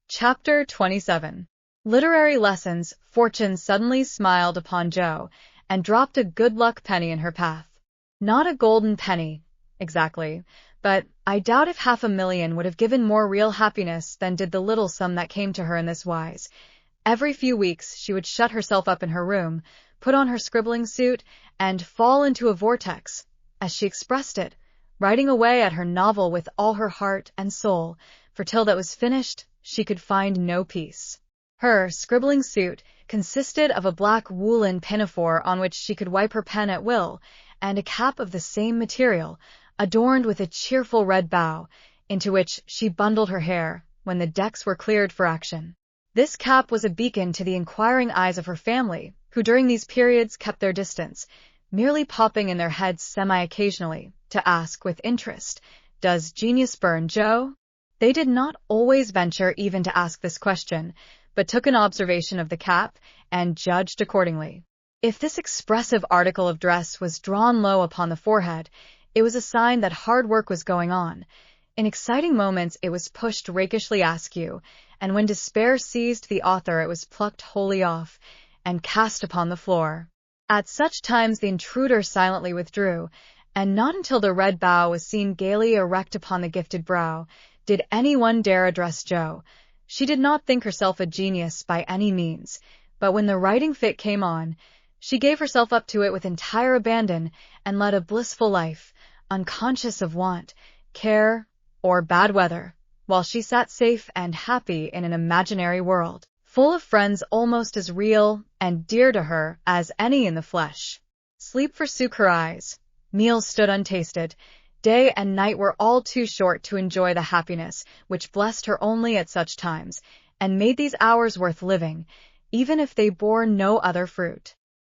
Chapter 27. Literary Lessons. Fortune suddenly smiled upon Jo and dropped a good luck penny in her path. Not a golden penny, exactly, but I doubt if 500,000 would have given more real happiness than did the little sum that came to her in this wise. Every few weeks she would shut herself up in her room, put on her scribbling suit, and fall into a vortex, as she expressed it, writing away at her novel with all her heart and soul, for till that was finished, she could find no peace. Her scribbling suit consisted of a black woolen pinafore on which she could wipe her pen at will, and a cap of the same material, adorned with a cheerful red bow, into which she bundled her hair when the decks were cleared for action. This cap was a beacon to the inquiring eyes of her family, who during these periods kept their distance, merely popping in their heads semi-occasionally to ask with interest, "Does genius burn, Jo?" They did not always venture even to ask this question, but took an observation of the cap and judged accordingly. If this expressive article of dress was drawn low upon the forehead, it was a sign that hard work was going on. In exciting moments it was pushed rakishly askew, and when despair seized the author it was plucked wholly off and cast upon the floor. At such times the intruder silently withdrew, and not until the red bow was seen gaily erect upon the gifted brow did anyone dare address Jo. She did not think herself a genius by any means, but when the writing fit came on, she gave herself up to it with entire abandon and led a blissful life, unconscious of want, care, or bad weather, while she sat safe and happy in an imaginary world, full of friends almost as real and dear to her as any in the flesh. Sleep forsook her eyes. Meals stood untasted. Day and night were all too short to enjoy the happiness which blessed her only at such times, and made these hours worth living, even if they bore no other fruit.